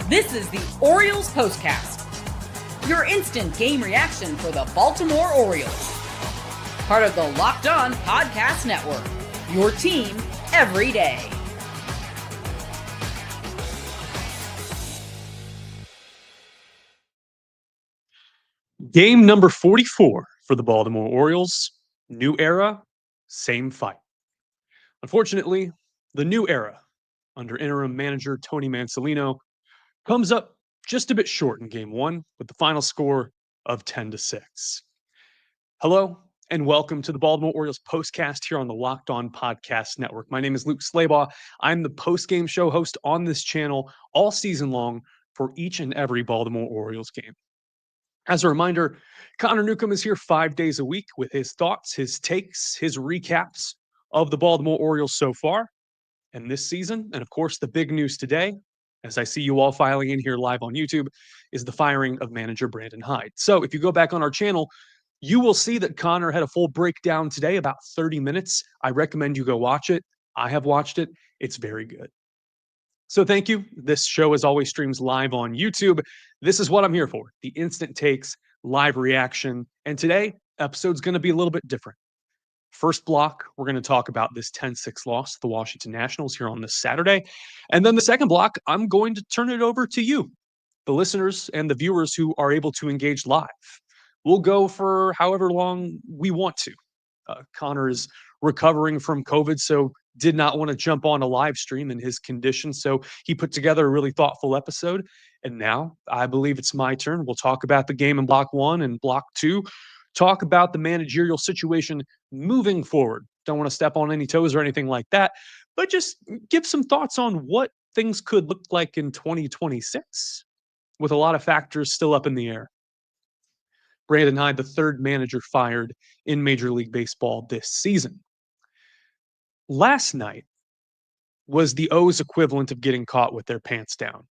This is the Orioles Postcast, your instant game reaction for the Baltimore Orioles. Part of the Locked On Podcast Network, your team every day. Game number 44 for the Baltimore Orioles. New era, same fight. Unfortunately, the new era under interim manager Tony Mansolino comes up just a bit short in game one with the final score of 10-6. Hello and welcome to the Baltimore Orioles postcast here on the Locked On Podcast Network. My name is Luke Slabaugh. I'm the post-game show host on this channel all season long for each and every Baltimore Orioles game. As a reminder, Connor Newcomb is here 5 days a week with his thoughts, his takes, his recaps of the Baltimore Orioles so far and this season. And of course, the big news today, as I see you all filing in here live on YouTube, is the firing of manager Brandon Hyde. So if you go back on our channel, you will see that Connor had a full breakdown today, about 30 minutes. I recommend you go watch it. I have watched it. It's very good. So thank you. This show, as always, streams live on YouTube. This is what I'm here for, the instant takes, live reaction. And today, episode's going to be a little bit different. First block, we're going to talk about this 10-6 loss to the Washington Nationals here on this Saturday. And then the second block, I'm going to turn it over to you, the listeners and the viewers who are able to engage live. We'll go for however long we want to. Connor is recovering from COVID, so did not want to jump on a live stream in his condition. So he put together a really thoughtful episode. And now I believe it's my turn. We'll talk about the game in block one and block two, talk about the managerial situation moving forward. Don't want to step on any toes or anything like that, but just give some thoughts on what things could look like in 2026 with a lot of factors still up in the air. Brandon Hyde, the third manager fired in Major League Baseball this season. Last night was the O's equivalent of getting caught with their pants down.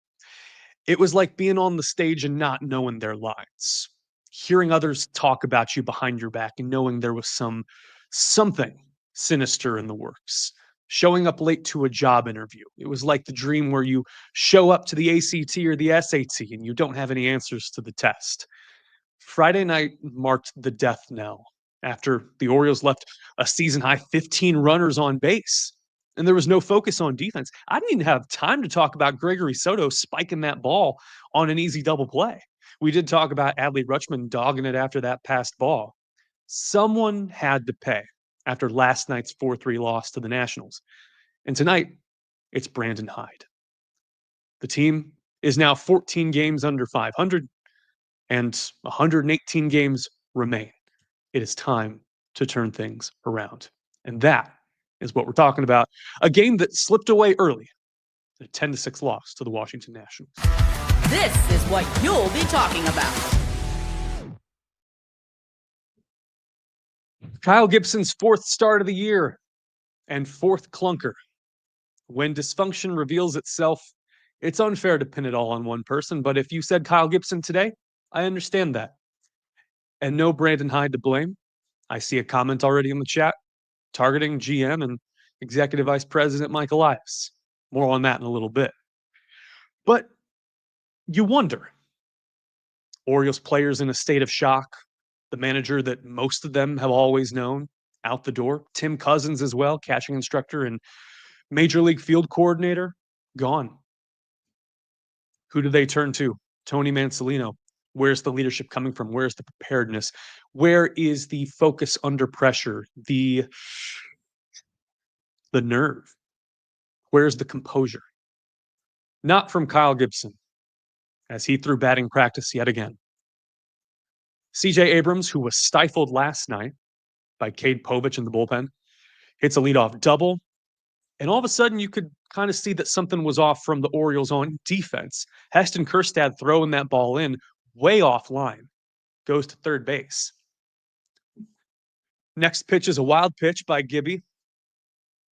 It was like being on the stage and not knowing their lines, hearing others talk about you behind your back and knowing there was something sinister in the works, showing up late to a job interview. It was like the dream where you show up to the ACT or the SAT and you don't have any answers to the test. Friday night marked the death knell after the Orioles left a season-high 15 runners on base, and there was no focus on defense. I didn't even have time to talk about Gregory Soto spiking that ball on an easy double play. We did talk about Adley Rutschman dogging it after that passed ball. Someone had to pay after last night's 4-3 loss to the Nationals. And tonight, it's Brandon Hyde. The team is now 14 games under 500, and 118 games remain. It is time to turn things around. And that is what we're talking about. A game that slipped away early. A 10-6 loss to the Washington Nationals. This is what you'll be talking about. Kyle Gibson's fourth start of the year and fourth clunker. When dysfunction reveals itself, it's unfair to pin it all on one person. But if you said Kyle Gibson today, I understand that. And no Brandon Hyde to blame. I see a comment already in the chat targeting GM and Executive Vice President Mike Elias. More on that in a little bit. But you wonder, Orioles players in a state of shock, the manager that most of them have always known out the door, Tim Cousins as well, catching instructor and Major League field coordinator, gone. Who do they turn to? Tony Mansolino. Where's the leadership coming from? Where's the preparedness? Where is the focus under pressure? The nerve? Where's the composure? Not from Kyle Gibson, as he threw batting practice yet again. C.J. Abrams, who was stifled last night by Cade Povich in the bullpen, hits a leadoff double. And all of a sudden, you could kind of see that something was off from the Orioles on defense. Heston Kjerstad throwing that ball in way offline, goes to third base. Next pitch is a wild pitch by Gibby.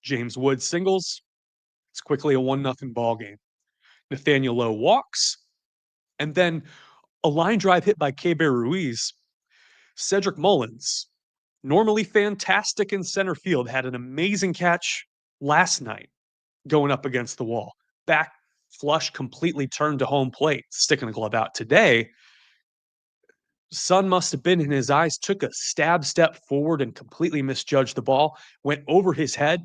James Wood singles. It's quickly a 1-0 ball game. Nathaniel Lowe walks. And then a line drive hit by Keibert Ruiz. Cedric Mullins, normally fantastic in center field, had an amazing catch last night going up against the wall. Back flush completely turned to home plate, sticking the glove out. Today, sun must have been in his eyes, took a step forward and completely misjudged the ball, went over his head.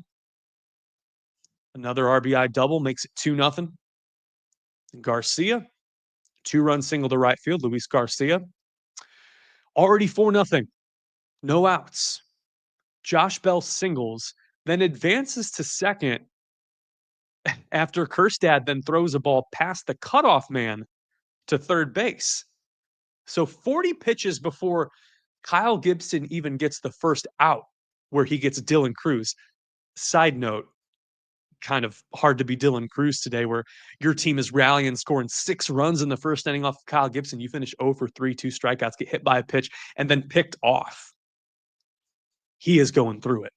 Another RBI double makes it 2-0. Garcia, 2-run single to right field. Luis Garcia, already 4-0. No outs. Josh Bell singles, then advances to second after Kerstad then throws a ball past the cutoff man to third base. So 40 pitches before Kyle Gibson even gets the first out, where he gets Dylan Cruz. Side note, kind of hard to be Dylan Cruz today, where your team is rallying, scoring 6 runs in the first inning off of Kyle Gibson. You finish 0 for 3, 2 strikeouts, get hit by a pitch, and then picked off. He is going through it.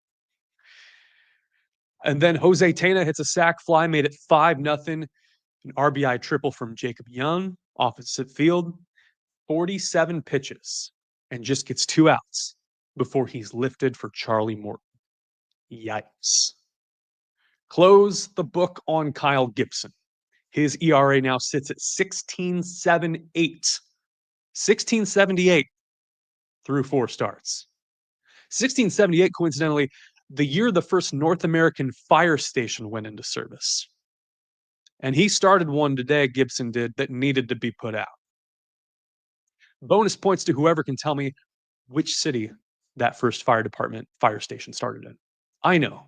And then Jose Tena hits a sac fly, made it 5-0. An RBI triple from Jacob Young, opposite field. 47 pitches and just gets 2 outs before he's lifted for Charlie Morton. Yikes. Close the book on Kyle Gibson. His ERA now sits at 16.78. 16.78 through 4 starts. 1678, coincidentally, the year the first North American fire station went into service. And he started one today, Gibson did, that needed to be put out. Bonus points to whoever can tell me which city that first fire station started in. I know,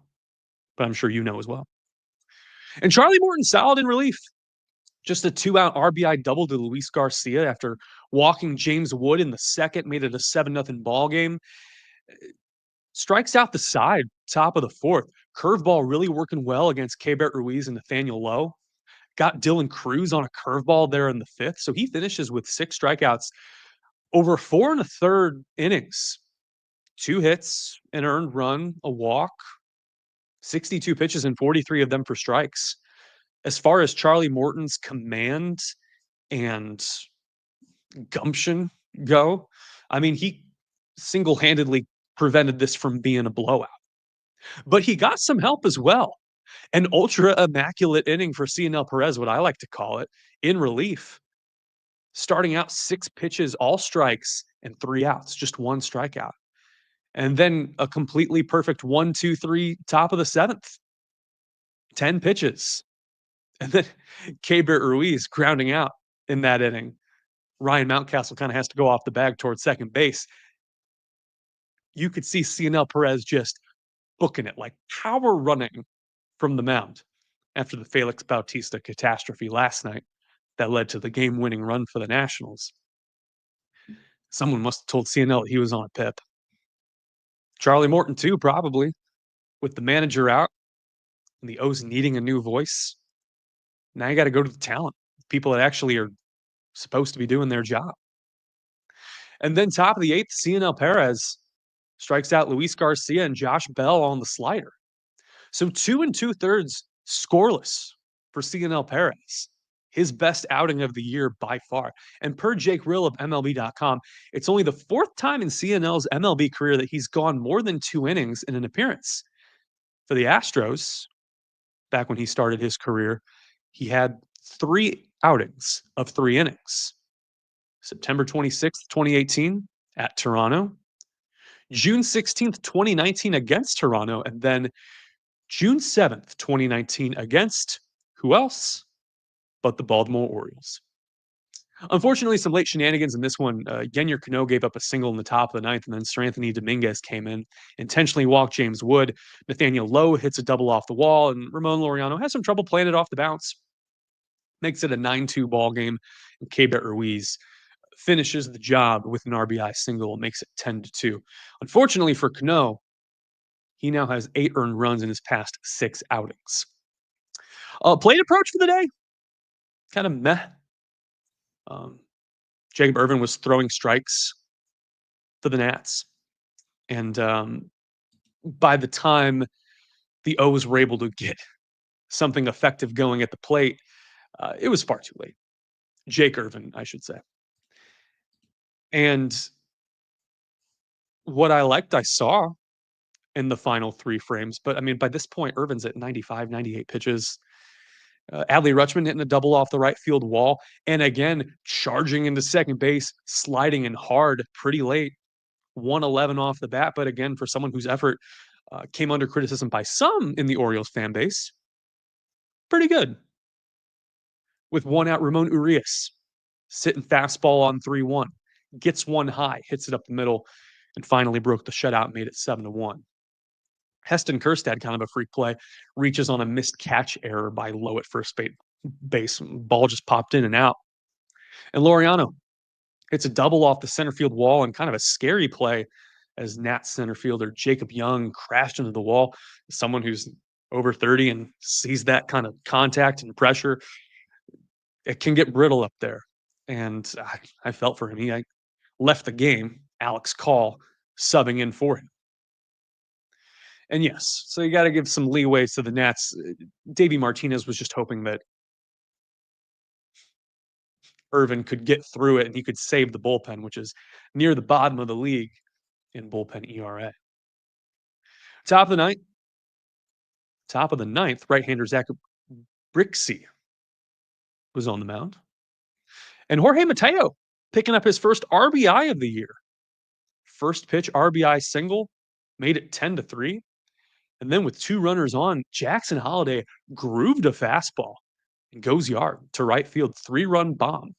but I'm sure you know as well. And Charlie Morton solid in relief. Just a 2-out RBI double to Luis Garcia after walking James Wood in the second, made it a 7-0 ball game. Strikes out the side, top of the fourth. Curveball really working well against Keibert Ruiz and Nathaniel Lowe. Got Dylan Cruz on a curveball there in the fifth. So he finishes with 6 strikeouts over 4 1/3 innings. 2 hits, an earned run, a walk, 62 pitches, and 43 of them for strikes. As far as Charlie Morton's command and gumption go, I mean, he single-handedly prevented this from being a blowout. But he got some help as well. An ultra immaculate inning for Cionel Perez, what I like to call it, in relief. Starting out 6 pitches, all strikes, and 3 outs, just 1 strikeout. And then a completely perfect 1, 2, 3, top of the 7th. 10 pitches. And then Keibert Ruiz grounding out in that inning. Ryan Mountcastle kind of has to go off the bag towards second base. You could see Cionel Perez just booking it, like power running from the mound after the Felix Bautista catastrophe last night that led to the game-winning run for the Nationals. Someone must have told CNL that he was on a pip. Charlie Morton, too, probably, with the manager out and the O's needing a new voice. Now you got to go to the talent, people that actually are supposed to be doing their job. And then top of the 8th, Cionel Perez strikes out Luis Garcia and Josh Bell on the slider. So 2 2/3 scoreless for Cionel Perez. His best outing of the year by far. And per Jake Rill of MLB.com, it's only the 4th time in CNL's MLB career that he's gone more than 2 innings in an appearance. For the Astros, back when he started his career, he had 3 outings of 3 innings. September 26th, 2018 at Toronto. June 16th, 2019 against Toronto. And then June 7th, 2019 against who else but the Baltimore Orioles. Unfortunately, some late shenanigans in this one. Yennier Cano gave up a single in the top of the 9th, and then Sir Anthony Dominguez came in, intentionally walked James Wood. Nathaniel Lowe hits a double off the wall, and Ramon Laureano has some trouble playing it off the bounce. Makes it a 9-2 ball game, and Keibert Ruiz finishes the job with an RBI single and makes it 10-2. Unfortunately for Cano, he now has 8 earned runs in his past 6 outings. Plate approach for the day, kind of meh. Jacob Ervin was throwing strikes for the Nats. And by the time the O's were able to get something effective going at the plate, it was far too late. Jake Irvin, I should say. And what I liked, I saw in the final 3 frames. But, I mean, by this point, Irvin's at 95, 98 pitches. Adley Rutschman hitting a double off the right field wall. And again, charging into second base, sliding in hard pretty late. 111 off the bat. But again, for someone whose effort came under criticism by some in the Orioles fan base, pretty good. With one out, Ramon Urias sitting fastball on 3-1, gets one high, hits it up the middle, and finally broke the shutout, made it 7-1. Heston Kjerstad, kind of a freak play, reaches on a missed catch error by Lowe at first base. Ball just popped in and out. And Laureano hits a double off the center field wall and kind of a scary play as Nats center fielder Jacob Young crashed into the wall. Someone who's over 30 and sees that kind of contact and pressure, it can get brittle up there. And I felt for him. He left the game. Alex Call subbing in for him. And yes, so you got to give some leeway to the Nats. Davey Martinez was just hoping that Irvin could get through it and he could save the bullpen, which is near the bottom of the league in bullpen ERA. Top of the ninth, right-hander Zach Brixey was on the mound. And Jorge Mateo picking up his first RBI of the year. First pitch RBI single, made it 10-3. And then with two runners on, Jackson Holliday grooved a fastball and goes yard to right field, 3-run bomb.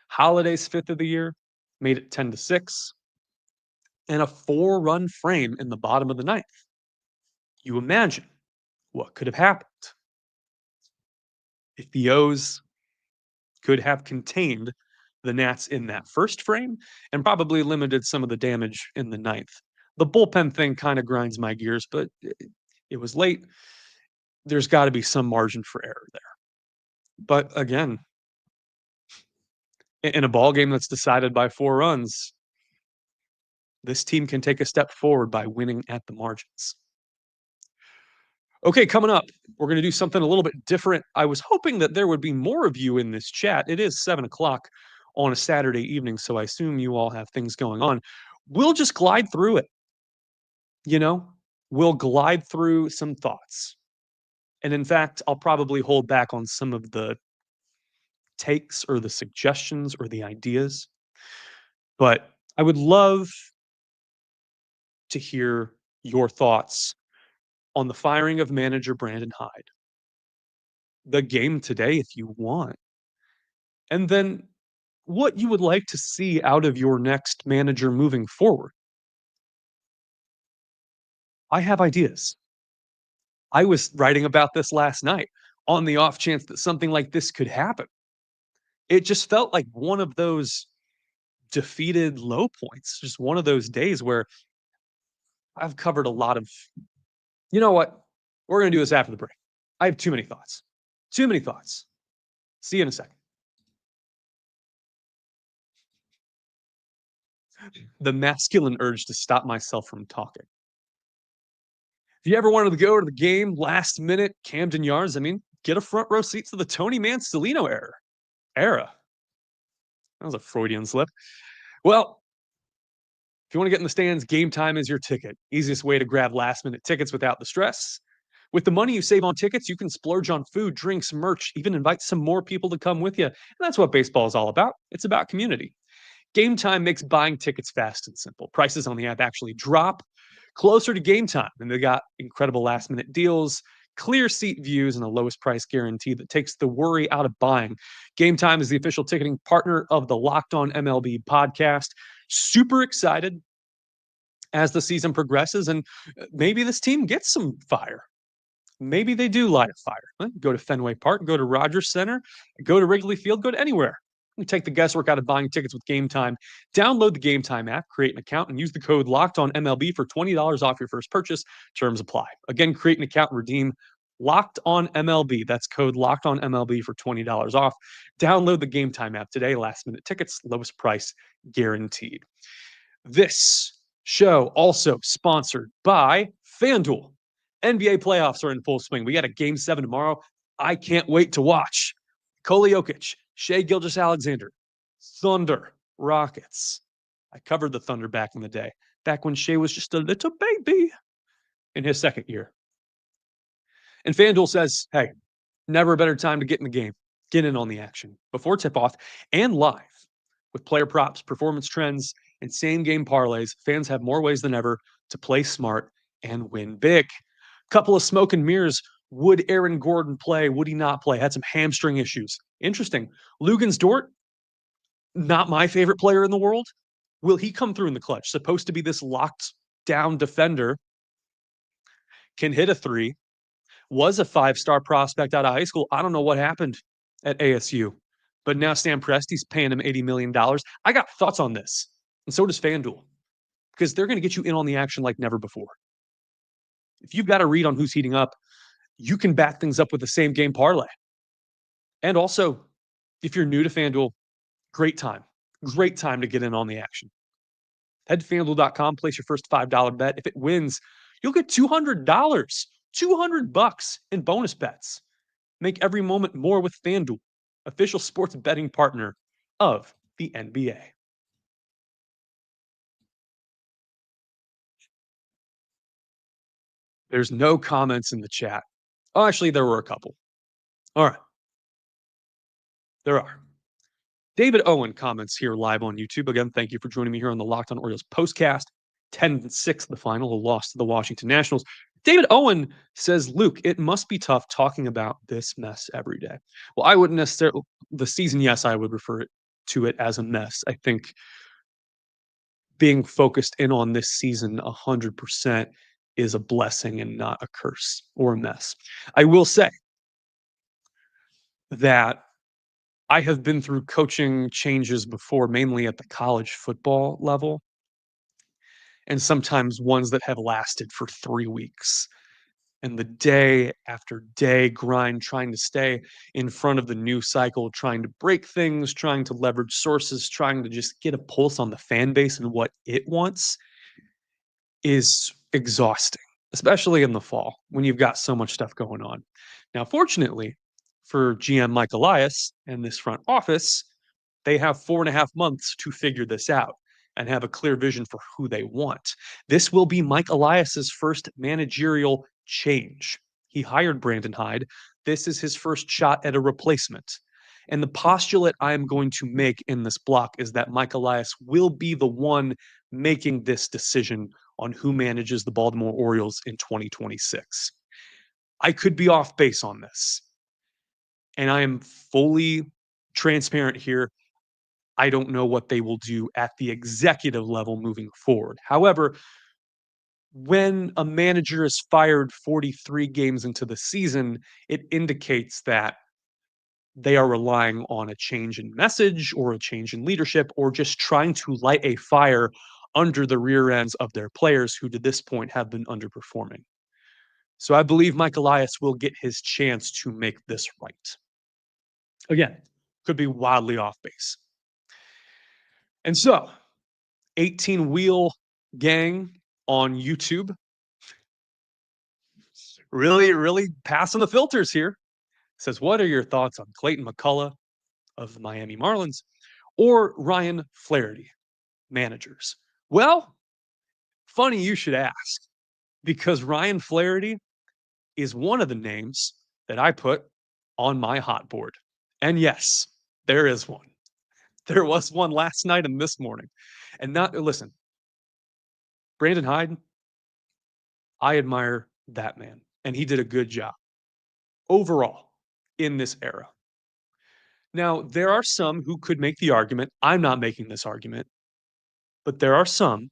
Holliday's fifth of the year, made it 10-6. And a 4-run frame in the bottom of the ninth. You imagine what could have happened if the O's could have contained the Nats in that first frame and probably limited some of the damage in the ninth. The bullpen thing kind of grinds my gears, but it was late. There's got to be some margin for error there. But again, in a ball game that's decided by 4 runs, this team can take a step forward by winning at the margins. Okay, coming up, we're going to do something a little bit different. I was hoping that there would be more of you in this chat. It is 7 o'clock on a Saturday evening, so I assume you all have things going on. We'll just glide through it. We'll glide through some thoughts. And in fact, I'll probably hold back on some of the takes or the suggestions or the ideas. But I would love to hear your thoughts on the firing of manager Brandon Hyde, the game today if you want, and then what you would like to see out of your next manager moving forward. I have ideas. I was writing about this last night on the off chance that something like this could happen. It just felt like one of those defeated low points, just one of those days where I've covered a lot of, you know what? We're going to do this after the break. I have too many thoughts. Too many thoughts. See you in a second. The masculine urge to stop myself from talking. If you ever wanted to go to the game last minute, Camden Yards, get a front row seat to the Tony Mancellino era. That was a Freudian slip. Well, if you want to get in the stands, Gametime is your ticket. Easiest way to grab last-minute tickets without the stress. With the money you save on tickets, you can splurge on food, drinks, merch, even invite some more people to come with you. And that's what baseball is all about. It's about community. Gametime makes buying tickets fast and simple. Prices on the app actually drop closer to game time, and they got incredible last-minute deals, clear seat views, and the lowest price guarantee that takes the worry out of buying. Gametime is the official ticketing partner of the Locked On MLB podcast. Super excited as the season progresses, and maybe this team gets some fire. Maybe they do light a fire. Go to Fenway Park, go to Rogers Center, go to Wrigley Field, go to anywhere. You take the guesswork out of buying tickets with Gametime. Download the Gametime app, create an account, and use the code LOCKEDONMLB for $20 off your first purchase. Terms apply. Again, create an account and redeem LOCKEDONMLB. That's code LOCKEDONMLB for $20 off. Download the Gametime app today. Last-minute tickets, lowest price guaranteed. This show also sponsored by FanDuel. NBA playoffs are in full swing. We got a Game 7 tomorrow. I can't wait to watch. Nikola Jokic, Shai Gilgeous-Alexander, Thunder, Rockets. I covered the Thunder back in the day, back when Shai was just a little baby in his second year. And FanDuel says, hey, Never a better time to get in the game, get in on the action before tip-off and live. With player props, performance trends, and same-game parlays, fans have more ways than ever to play smart and win big. Couple of smoke and mirrors. Would Aaron Gordon play? Would he not play? Had some hamstring issues. Interesting. Lugans Dort, not my favorite player in the world. Will he come through in the clutch? Supposed to be this locked down defender, can hit a three, was a five-star prospect out of high school. I don't know what happened at ASU, but now Sam Presti's paying him $80 million. I got thoughts on this, and so does FanDuel, because they're going to get you in on the action like never before. If you've got a read on who's heating up, you can back things up with the same game parlay. And also, if you're new to FanDuel, great time to get in on the action. Head to FanDuel.com, place your first $5 bet. If it wins, you'll get $200, $200 in bonus bets. Make every moment more with FanDuel, official sports betting partner of the NBA. There's no comments in the chat. Oh, actually, there were a couple. All right. There are. David Owen comments here live on YouTube. Again, thank you for joining me here on the Locked On Orioles postcast. 10-6, the final, a loss to the Washington Nationals. David Owen says, Luke, it must be tough talking about this mess every day. Well, I wouldn't necessarily, the season, yes, I would refer to it as a mess. I think being focused in on this season 100% is a blessing and not a curse or a mess. I will say that I have been through coaching changes before, mainly at the college football level, and sometimes ones that have lasted for 3 weeks. And the day after day grind, trying to stay in front of the news cycle, trying to break things, trying to leverage sources, trying to just get a pulse on the fan base and what it wants is exhausting, especially in the fall when you've got so much stuff going on. Now, fortunately for GM Mike Elias and this front office, they have 4.5 months to figure this out and have a clear vision for who they want. This will be Mike Elias's first managerial change. He hired Brandon Hyde. This is his first shot at a replacement. And the postulate I'm going to make in this block is that Mike Elias will be the one making this decision on who manages the Baltimore Orioles in 2026. I could be off base on this. And I am fully transparent here. I don't know what they will do at the executive level moving forward. However, when a manager is fired 43 games into the season, it indicates that they are relying on a change in message or a change in leadership or just trying to light a fire under the rear ends of their players who to this point have been underperforming. So I believe Mike Elias will get his chance to make this right. Again, could be wildly off base. And so, 18 Wheel Gang on YouTube. Really passing the filters here. Says, what are your thoughts on Clayton McCullough of the Miami Marlins or Ryan Flaherty, managers? Well, funny you should ask, because Ryan Flaherty is one of the names that I put on my hot board. And yes, there is one. There was one last night and this morning. And listen, Brandon Hyde, I admire that man, and he did a good job overall in this era. Now, there are some who could make the argument, I'm not making this argument, but there are some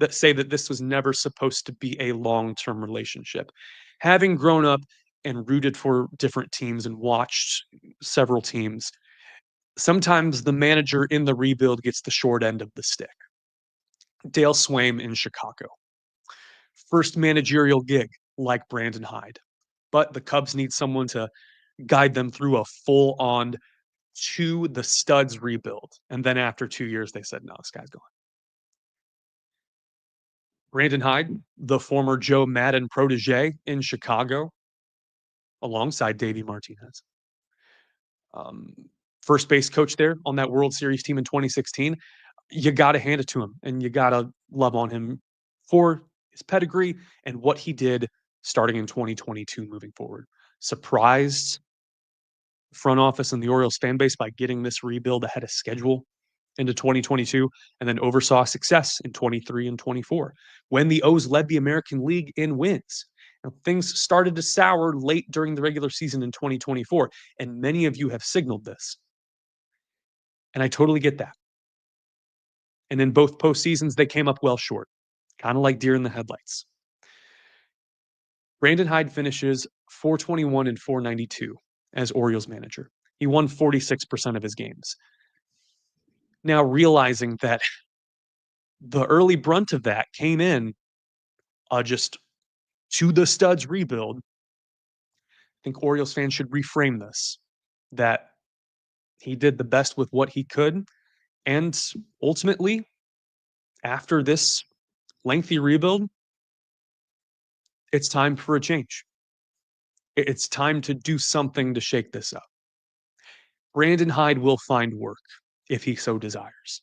that say that this was never supposed to be a long-term relationship. Having grown up and rooted for different teams and watched several teams, sometimes the manager in the rebuild gets the short end of the stick. Dale Swaim in Chicago. First managerial gig like Brandon Hyde. But the Cubs need someone to guide them through a full-on to the studs rebuild. And then after 2 years, they said, no, this guy's gone. Brandon Hyde, the former Joe Madden protege in Chicago, alongside Davey Martinez. First base coach there on that World Series team in 2016. You got to hand it to him, and you got to love on him for his pedigree and what he did starting in 2022 moving forward. surprised the front office and the Orioles fan base by getting this rebuild ahead of schedule into 2022, and then oversaw success in 23 and 24 when the O's led the American League in wins. Now, things started to sour late during the regular season in 2024, and many of you have signaled this. And I totally get that. And in both postseasons, they came up well short, kind of like deer in the headlights. Brandon Hyde finishes 421 and 492 as Orioles manager. He won 46% of his games. Now, realizing that the early brunt of that came in just to the studs rebuild, I think Orioles fans should reframe this, that he did the best with what he could. And ultimately, after this lengthy rebuild, it's time for a change. It's time to do something to shake this up. Brandon Hyde will find work if he so desires.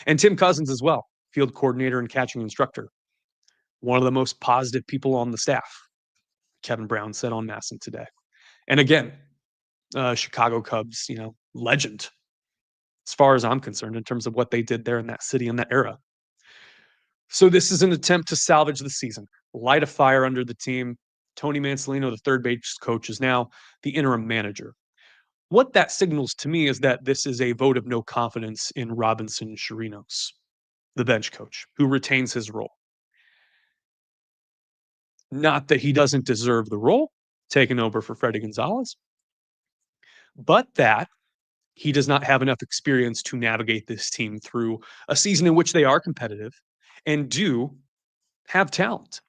And Tim Cousins as well, field coordinator and catching instructor. One of the most positive people on the staff, Kevin Brown said on Masson today. And again, Chicago Cubs, legend, as far as I'm concerned, in terms of what they did there in that city in that era. So this is an attempt to salvage the season, light a fire under the team. Tony Mansolino, the third base coach, is now the interim manager. What that signals to me is that this is a vote of no confidence in Robinson Chirinos, the bench coach, who retains his role. Not that he doesn't deserve the role, taking over for Freddie Gonzalez, but that he does not have enough experience to navigate this team through a season in which they are competitive and do have talent,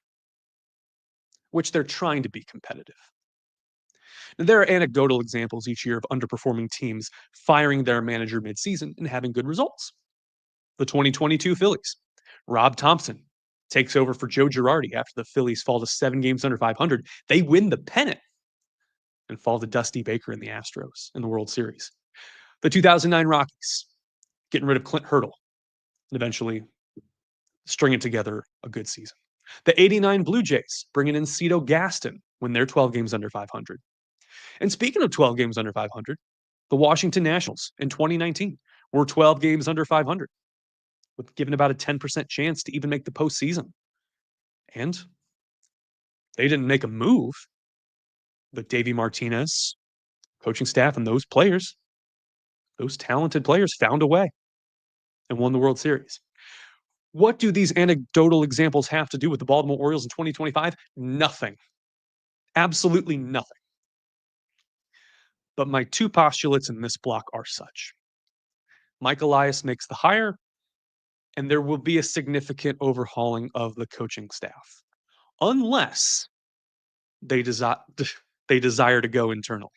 which they're trying to be competitive. Now, there are anecdotal examples each year of underperforming teams firing their manager midseason and having good results. The 2022 Phillies, Rob Thompson takes over for Joe Girardi after the Phillies fall to 7 games under 500. They win the pennant and fall to Dusty Baker in the Astros in the World Series. The 2009 Rockies, getting rid of Clint Hurdle and eventually stringing together a good season. The 89 Blue Jays, bringing in Cito Gaston when they're 12 games under 500. And speaking of 12 games under 500, the Washington Nationals in 2019 were 12 games under 500, with given about a 10% chance to even make the postseason. And they didn't make a move, but Davey Martinez, coaching staff, and those players, those talented players, found a way and won the World Series. What do these anecdotal examples have to do with the Baltimore Orioles in 2025? Nothing. Absolutely nothing. But my two postulates in this block are such. Mike Elias makes the hire, and there will be a significant overhauling of the coaching staff, unless they desire to go internally.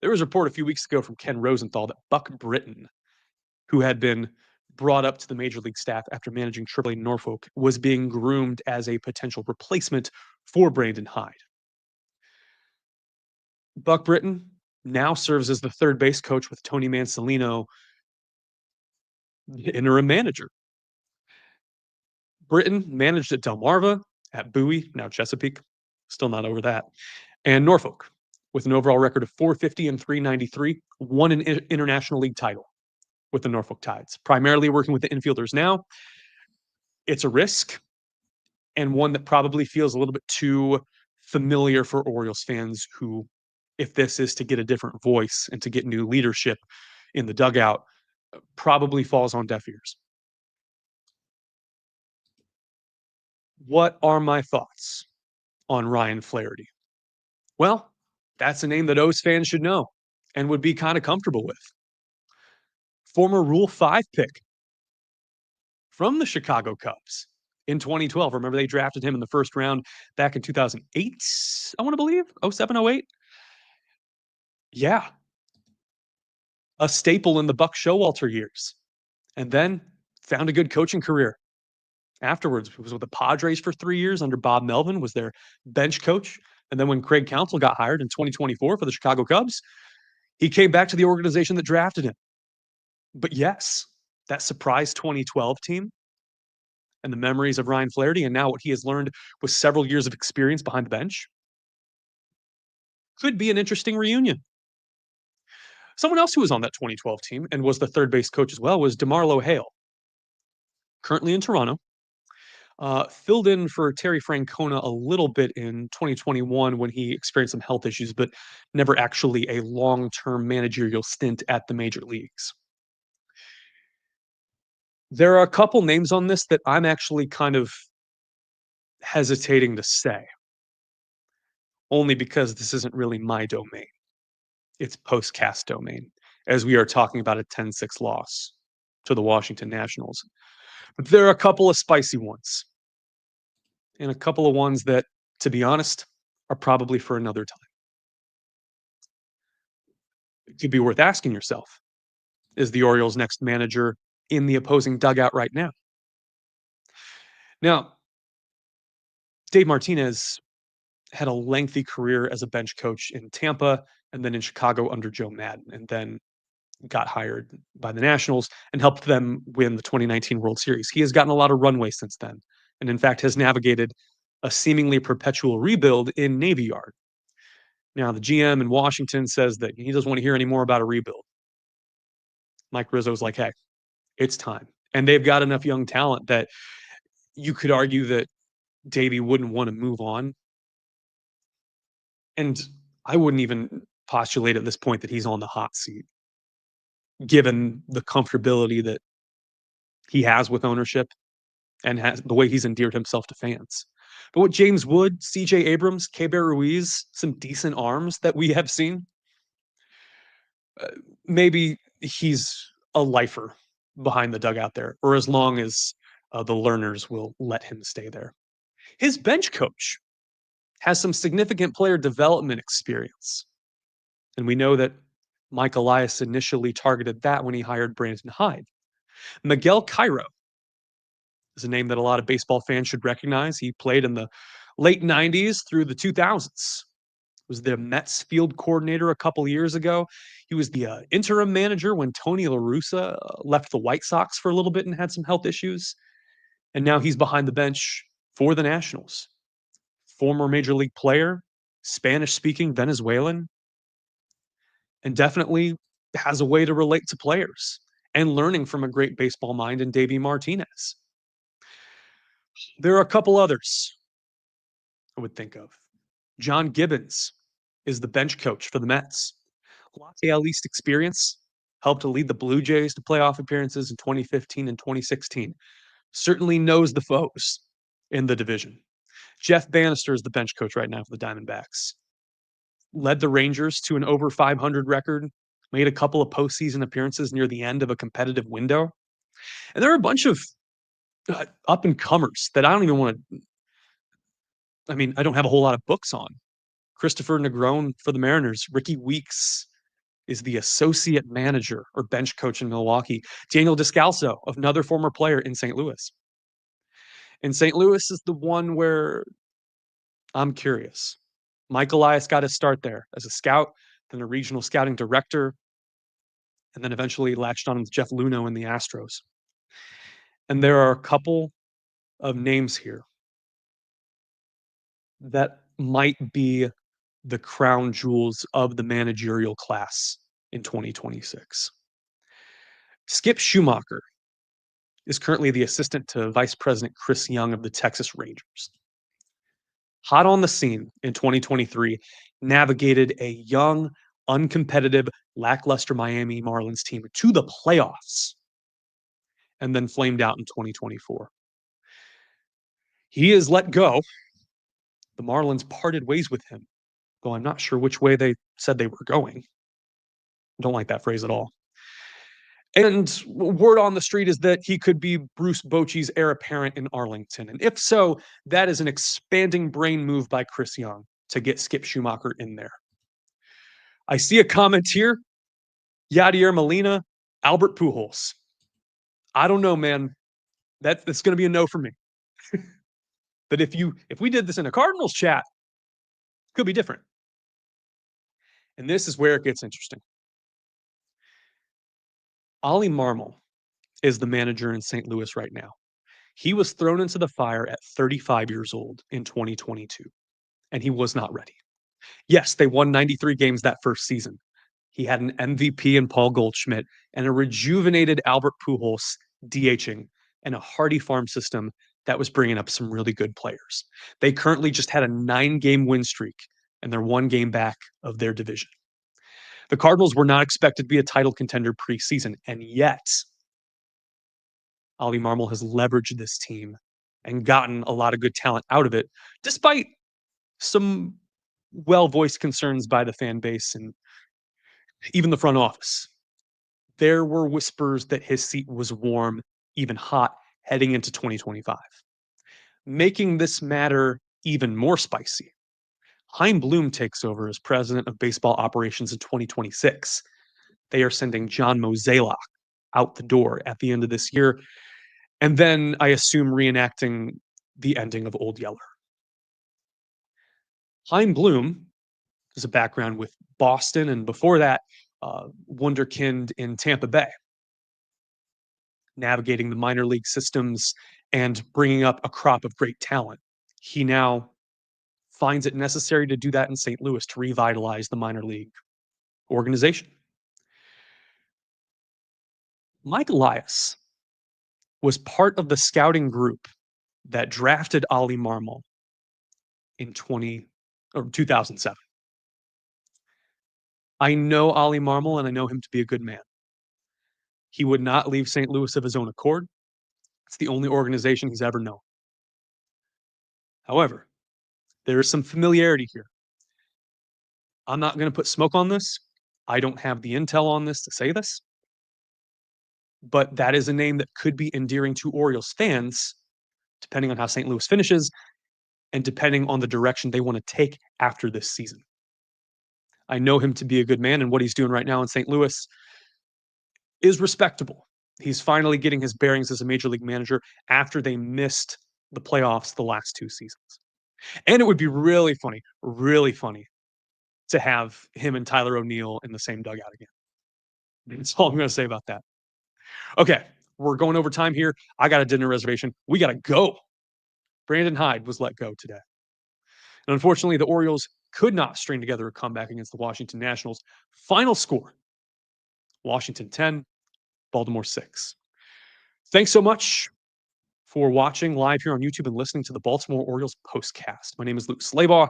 There was a report a few weeks ago from Ken Rosenthal that Buck Britton, who had been brought up to the major league staff after managing AAA Norfolk, was being groomed as a potential replacement for Brandon Hyde. Buck Britton now serves as the third base coach with Tony Mansolino, interim manager. Britton managed at Delmarva, at Bowie, now Chesapeake, still not over that, and Norfolk, with an overall record of 450 and 393, won an international league title with the Norfolk Tides, primarily working with the infielders now. It's a risk, and one that probably feels a little bit too familiar for Orioles fans who, if this is to get a different voice and to get new leadership in the dugout, probably falls on deaf ears. What are my thoughts on Ryan Flaherty? Well, that's a name that O's fans should know and would be kind of comfortable with. Former Rule 5 pick from the Chicago Cubs in 2012. Remember, they drafted him in the first round back in 2008, I want to believe, 07, 08. Yeah. A staple in the Buck Showalter years. And then found a good coaching career. Afterwards, he was with the Padres for 3 years under Bob Melvin, was their bench coach. And then when Craig Counsell got hired in 2024 for the Chicago Cubs, he came back to the organization that drafted him. But yes, that surprise 2012 team and the memories of Ryan Flaherty and now what he has learned with several years of experience behind the bench, Could be an interesting reunion. Someone else who was on that 2012 team and was the third base coach as well was DeMarlo Hale, currently in Toronto. Filled in for Terry Francona a little bit in 2021 when he experienced some health issues, but never actually a long-term managerial stint at the major leagues. There are a couple names on this that I'm actually kind of hesitating to say, only because this isn't really my domain. It's postcast domain, as we are talking about a 10-6 loss to the Washington Nationals. But there are a couple of spicy ones, and a couple of ones that, to be honest, are probably for another time. It could be worth asking yourself, is the Orioles' next manager in the opposing dugout right now? Now, Dave Martinez had a lengthy career as a bench coach in Tampa and then in Chicago under Joe Madden, and then got hired by the Nationals and helped them win the 2019 World Series. He has gotten a lot of runway since then, and in fact has navigated a seemingly perpetual rebuild in Navy Yard. Now, the GM in Washington says that he doesn't want to hear any more about a rebuild. Mike Rizzo's like, hey, it's time. And they've got enough young talent that you could argue that Davey wouldn't want to move on. And I wouldn't even postulate at this point that he's on the hot seat, given the comfortability that he has with ownership and has the way he's endeared himself to fans. But with James Wood, CJ Abrams, Keber Ruiz, some decent arms that we have seen, maybe he's a lifer behind the dugout there, or as long as the learners will let him stay there. His bench coach has some significant player development experience. And we know that Mike Elias initially targeted that when he hired Brandon Hyde. Miguel Cairo is a name that a lot of baseball fans should recognize. He played in the late 90s through the 2000s. Was the Mets field coordinator a couple years ago. He was the interim manager when Tony La Russa left the White Sox for a little bit and had some health issues. And now he's behind the bench for the Nationals. Former major league player, Spanish-speaking Venezuelan, and definitely has a way to relate to players and learning from a great baseball mind in Davey Martinez. There are a couple others I would think of. John Gibbons is the bench coach for the Mets. Lots of at least experience, helped to lead the Blue Jays to playoff appearances in 2015 and 2016. Certainly knows the foes in the division. Jeff Bannister is the bench coach right now for the Diamondbacks. Led the Rangers to an over 500 record, made a couple of postseason appearances near the end of a competitive window. And there are a bunch of up and comers that I don't even want to. I mean, I don't have a whole lot of books on. Christopher Negron for the Mariners. Ricky Weeks is the associate manager or bench coach in Milwaukee. Daniel Descalso, another former player in St. Louis. And St. Louis is the one where I'm curious. Mike Elias got his start there as a scout, then a regional scouting director, and then eventually latched on with Jeff Luhnow in the Astros. And there are a couple of names here that might be the crown jewels of the managerial class in 2026. Skip Schumacher is currently the assistant to Vice President Chris Young of the Texas Rangers. Hot on the scene in 2023, navigated a young, uncompetitive, lackluster Miami Marlins team to the playoffs, and then flamed out in 2024. He is let go. The Marlins parted ways with him, though I'm not sure which way they said they were going. Don't like that phrase at all. And word on the street is that he could be Bruce Bochy's heir apparent in Arlington. And if so, that is an expanding brain move by Chris Young to get Skip Schumacher in there. I see a comment here. Yadier Molina, Albert Pujols. I don't know, man. That's going to be a no for me. But if we did this in a Cardinals chat, it could be different. And this is where it gets interesting. Ollie Marmol is the manager in St. Louis right now. He was thrown into the fire at 35 years old in 2022, and he was not ready. Yes, they won 93 games that first season. He had an MVP in Paul Goldschmidt and a rejuvenated Albert Pujols DHing and a hardy farm system that was bringing up some really good players. They currently just had a 9-game win streak, and they're 1 game back of their division. The Cardinals were not expected to be a title contender preseason, and yet Ollie Marmol has leveraged this team and gotten a lot of good talent out of it, despite some well-voiced concerns by the fan base and even the front office. There were whispers that his seat was warm, even hot, heading into 2025. Making this matter even more spicy, Chaim Bloom takes over as president of baseball operations in 2026. They are sending John Mozeliak out the door at the end of this year, and then I assume reenacting the ending of Old Yeller. Chaim Bloom has a background with Boston, and before that, wunderkind in Tampa Bay, navigating the minor league systems and bringing up a crop of great talent. He now finds it necessary to do that in St. Louis to revitalize the minor league organization. Mike Elias was part of the scouting group that drafted Ollie Marmol in 2007. I know Ollie Marmol, and I know him to be a good man. He would not leave St. Louis of his own accord. It's the only organization he's ever known. However, there is some familiarity here. I'm not going to put smoke on this. I don't have the intel on this to say this. But that is a name that could be endearing to Orioles fans, depending on how St. Louis finishes and depending on the direction they want to take after this season. I know him to be a good man, and what he's doing right now in St. Louis is respectable. He's finally getting his bearings as a major league manager after they missed the playoffs the last 2 seasons. And it would be really funny to have him and Tyler O'Neill in the same dugout again. That's all I'm going to say about that. Okay, we're going over time here. I got a dinner reservation. We got to go. Brandon Hyde was let go today. And unfortunately, the Orioles could not string together a comeback against the Washington Nationals. Final score, Washington 10, Baltimore 6. Thanks so much for watching live here on YouTube and listening to the Baltimore Orioles postcast. My name is Luke Slabaugh.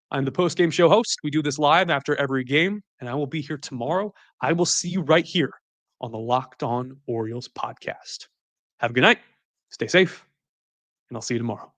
I'm the post-game show host. We do this live after every game, and I will be here tomorrow. I will see you right here on the Locked On Orioles podcast. Have a good night. Stay safe, and I'll see you tomorrow.